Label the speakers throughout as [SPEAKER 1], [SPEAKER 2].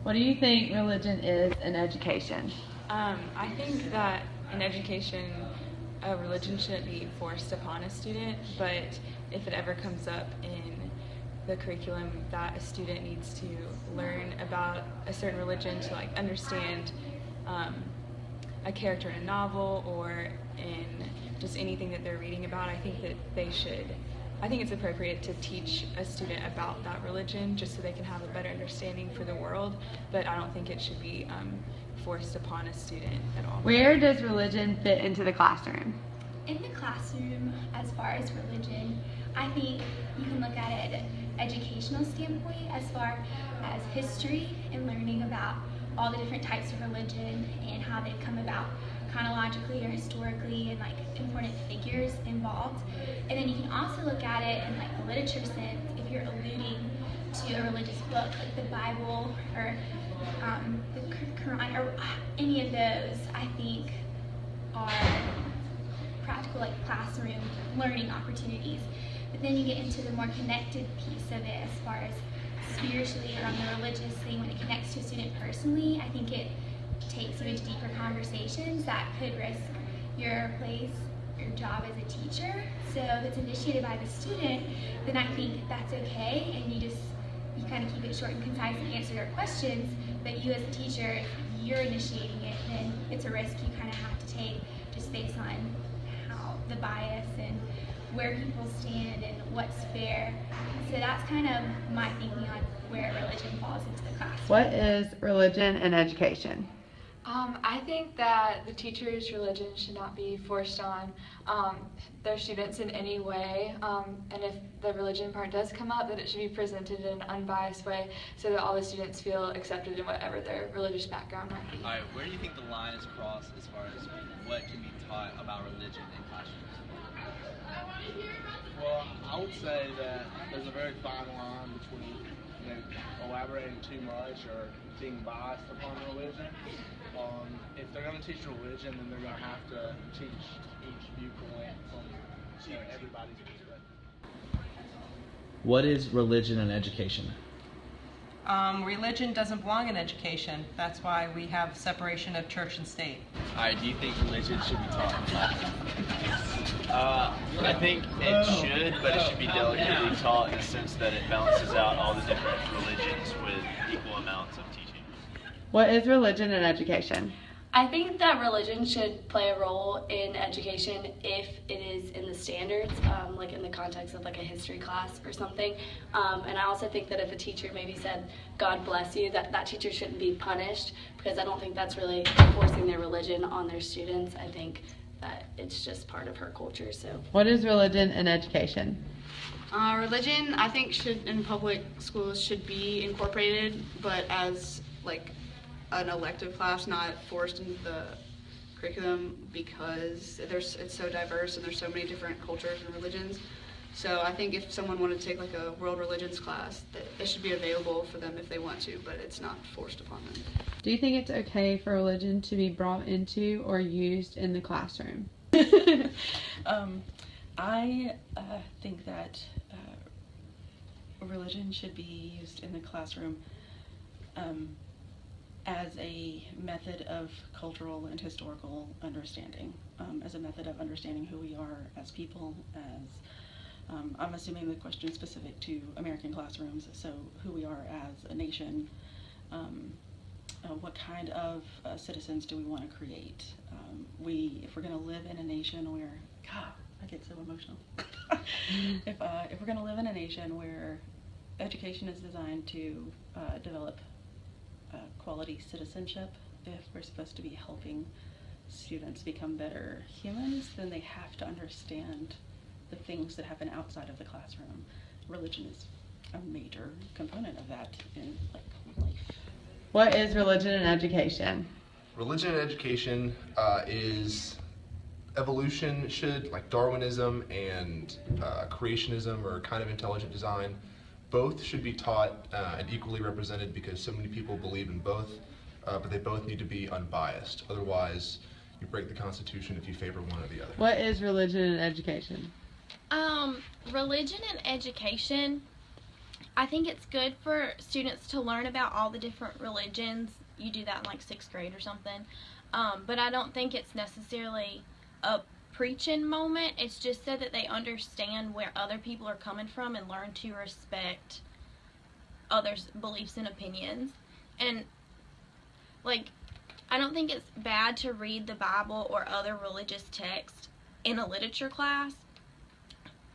[SPEAKER 1] What do you think religion is in education?
[SPEAKER 2] I think that in education, a religion shouldn't be forced upon a student, but if it ever comes up in the curriculum that a student needs to learn about a certain religion to like understand a character in a novel or in just anything that they're reading about, I think that I think it's appropriate to teach a student about that religion just so they can have a better understanding for the world, but I don't think it should be forced upon a student at all.
[SPEAKER 1] Where does religion fit into the classroom?
[SPEAKER 3] In the classroom, as far as religion, I think you can look at it at an educational standpoint as far as history and learning about all the different types of religion and how they come about chronologically or historically and like important figures involved. And then you can also look at it in like the literature sense if you're alluding to a religious book like the Bible or the Quran or any of those, I think are practical like classroom learning opportunities. But then you get into the more connected piece of it as far as spiritually or on the religious thing when it connects to a student personally. I think it takes you into deeper conversations that could risk your place, your job as a teacher. So if it's initiated by the student, then I think that's okay, and you kind of keep it short and concise and answer their questions. But you as a teacher, if you're initiating it, then it's a risk you kind of have to take just based on how the bias and where people stand and what's fair. So that's kind of my thinking on where religion falls into the classroom.
[SPEAKER 1] What is religion in education?
[SPEAKER 4] I think that the teacher's religion should not be forced on their students in any way, and if the religion part does come up, that it should be presented in an unbiased way so that all the students feel accepted in whatever their religious background might be.
[SPEAKER 5] Alright, where do you think the line is crossed as far as what can be taught about religion in classrooms?
[SPEAKER 6] Well, I would say that there's a very fine line between elaborating too much or being biased upon religion. If they're going to teach religion, then they're going to have to teach each viewpoint from everybody's perspective.
[SPEAKER 5] What is religion in education?
[SPEAKER 7] Religion doesn't belong in education. That's why we have separation of church and state.
[SPEAKER 5] Alright, do you think religion should be taught in classrooms?
[SPEAKER 8] I think it should, but it should be delicately taught in the sense that it balances out all the different religions with equal amounts of teaching.
[SPEAKER 1] What is religion in education?
[SPEAKER 9] I think that religion should play a role in education if it is in the standards, like in the context of like a history class or something. And I also think that if a teacher maybe said, God bless you, that teacher shouldn't be punished, because I don't think that's really forcing their religion on their students. I think that it's just part of her culture. So,
[SPEAKER 1] what is religion in education?
[SPEAKER 10] Religion, I think, in public schools should be incorporated, but as like an elective class, not forced into the curriculum, because it's so diverse and there's so many different cultures and religions. So I think if someone wanted to take like a world religions class, that it should be available for them if they want to, but it's not forced upon them.
[SPEAKER 1] Do you think it's okay for religion to be brought into or used in the classroom?
[SPEAKER 11] I think that religion should be used in the classroom as a method of cultural and historical understanding, as a method of understanding who we are as people, as I'm assuming the question is specific to American classrooms, so who we are as a nation, what kind of citizens do we want to create? If we're going to live in a nation where, God, I get so emotional. If we're going to live in a nation where education is designed to develop quality citizenship, if we're supposed to be helping students become better humans, then they have to understand the things that happen outside of the classroom. Religion is a major component of that in life.
[SPEAKER 1] What is religion in education?
[SPEAKER 12] Religion in education is evolution, like Darwinism and creationism or kind of intelligent design. Both should be taught and equally represented because so many people believe in both, but they both need to be unbiased. Otherwise, you break the Constitution if you favor one or the other.
[SPEAKER 1] What is religion in education?
[SPEAKER 13] Religion in education I think it's good for students to learn about all the different religions. You do that in like 6th grade or something. But I don't think it's necessarily a preaching moment. It's just so that they understand where other people are coming from and learn to respect others' beliefs and opinions. And like, I don't think it's bad to read the Bible or other religious texts in a literature class,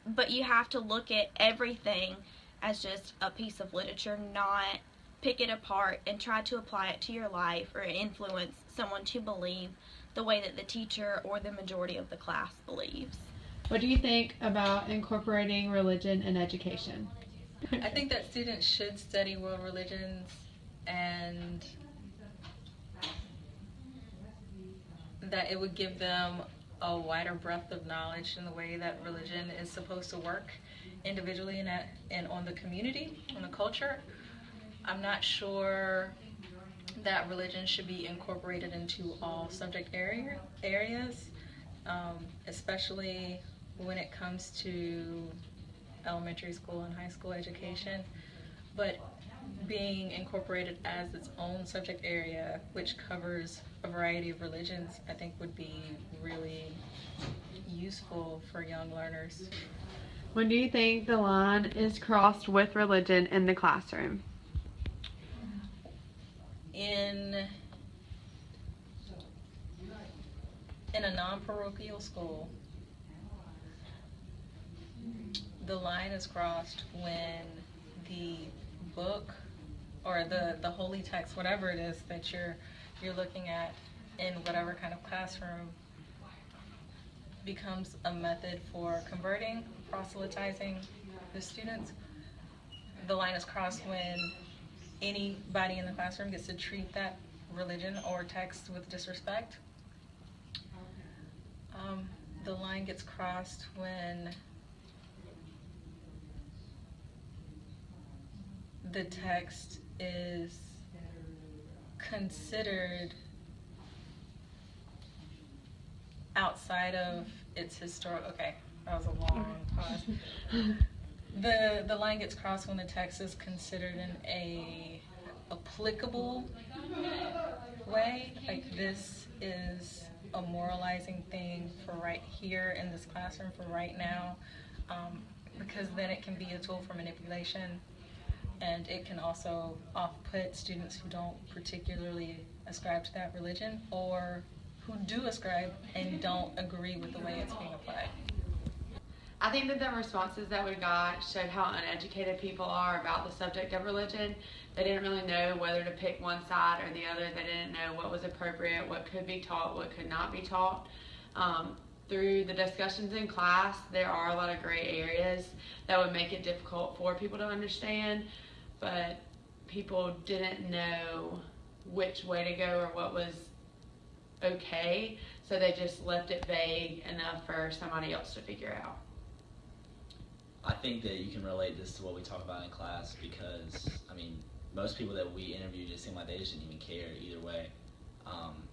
[SPEAKER 13] but you have to look at everything as just a piece of literature, not pick it apart and try to apply it to your life or influence someone to believe the way that the teacher or the majority of the class believes.
[SPEAKER 1] What do you think about incorporating religion in education?
[SPEAKER 7] I think that students should study world religions, and that it would give them a wider breadth of knowledge in the way that religion is supposed to work individually and on the community, on the culture. I'm not sure that religion should be incorporated into all subject areas, especially when it comes to elementary school and high school education. But being incorporated as its own subject area, which covers a variety of religions, I think would be really useful for young learners.
[SPEAKER 1] When do you think the line is crossed with religion in the classroom?
[SPEAKER 7] In a non-parochial school, the line is crossed when the book or the holy text, whatever it is that you're looking at in whatever kind of classroom, becomes a method for converting, proselytizing the students. The line is crossed when anybody in the classroom gets to treat that religion or text with disrespect. The line gets crossed when the text is considered outside of its historical. Okay, that was a long pause. The line gets crossed when the text is considered in a applicable way, like this is a moralizing thing for right here in this classroom for right now, because then it can be a tool for manipulation, and it can also off-put students who don't particularly ascribe to that religion, or who do ascribe and don't agree with the way it's being applied.
[SPEAKER 1] I think that the responses that we got showed how uneducated people are about the subject of religion. They didn't really know whether to pick one side or the other. They didn't know what was appropriate, what could be taught, what could not be taught. Through the discussions in class, there are a lot of gray areas that would make it difficult for people to understand, but people didn't know which way to go or what was okay, so they just left it vague enough for somebody else to figure out.
[SPEAKER 5] I think that you can relate this to what we talk about in class, because, I mean, most people that we interviewed, it seemed like they just didn't even care either way.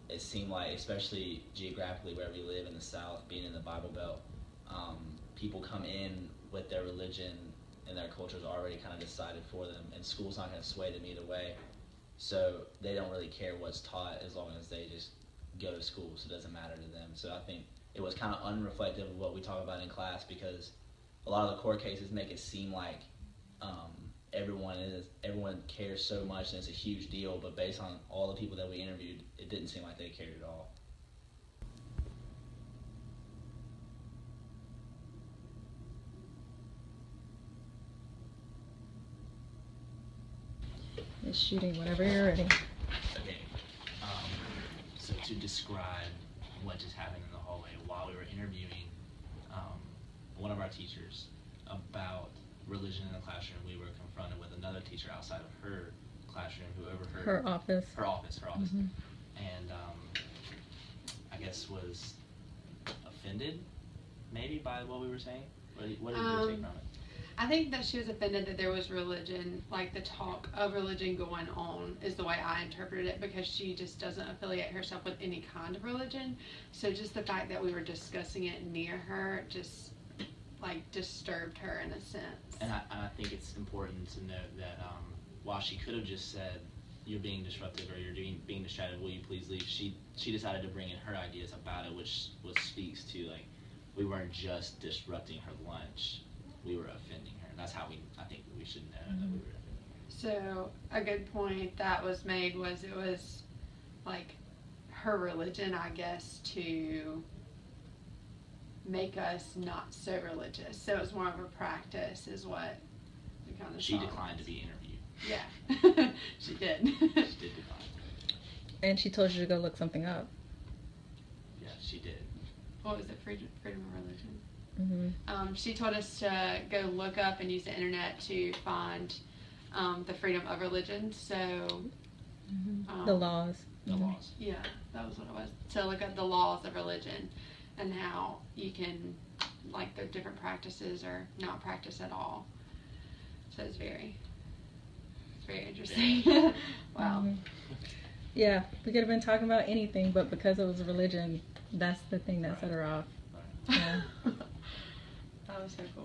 [SPEAKER 5] It seemed like, especially geographically where we live in the South, being in the Bible Belt, people come in with their religion and their culture is already kind of decided for them, and school's not going to sway them either way. So they don't really care what's taught as long as they just go to school, so it doesn't matter to them. So I think it was kind of unreflective of what we talk about in class, because a lot of the court cases make it seem like everyone cares so much and it's a huge deal, but based on all the people that we interviewed, it didn't seem like they cared at all.
[SPEAKER 2] It's shooting whenever you're ready.
[SPEAKER 8] Okay, so to describe what just happened in the hallway while we were interviewing one of our teachers about religion in the classroom, we were confronted with another teacher outside of her classroom who overheard
[SPEAKER 2] Her office.
[SPEAKER 8] her office,
[SPEAKER 2] Mm-hmm.
[SPEAKER 8] and I guess was offended maybe by what we were saying. What did you take from it?
[SPEAKER 1] I think that she was offended that there was religion, like the talk of religion going on is the way I interpreted it, because she just doesn't affiliate herself with any kind of religion. So just the fact that we were discussing it near her just like disturbed her in a sense.
[SPEAKER 8] And I think it's important to note that while she could have just said, "You're being disruptive," or "You're being distracted, will you please leave?" She decided to bring in her ideas about it, which speaks to, like, we weren't just disrupting her lunch, we were offending her. That's how I think we should know that we were offending her.
[SPEAKER 1] So a good point that was made was it was like her religion, I guess, to make us not so religious. So it was more of a practice, is what we kind of.
[SPEAKER 8] She declined to be interviewed.
[SPEAKER 1] Yeah, she did.
[SPEAKER 8] She did decline.
[SPEAKER 14] And she told you to go look something up.
[SPEAKER 8] Yeah, she did.
[SPEAKER 1] What was it? Freedom of religion.
[SPEAKER 14] Mm-hmm.
[SPEAKER 1] She told us to go look up and use the internet to find the freedom of religion. So
[SPEAKER 14] The laws.
[SPEAKER 8] The laws.
[SPEAKER 1] Yeah, that was what it was. To look at the laws of religion and how you can, like, the different practices or not practice at all. So it's very interesting. Wow.
[SPEAKER 14] Mm-hmm. Yeah, we could have been talking about anything, but because it was religion, that's the thing that set her off. Yeah.
[SPEAKER 1] That was so cool.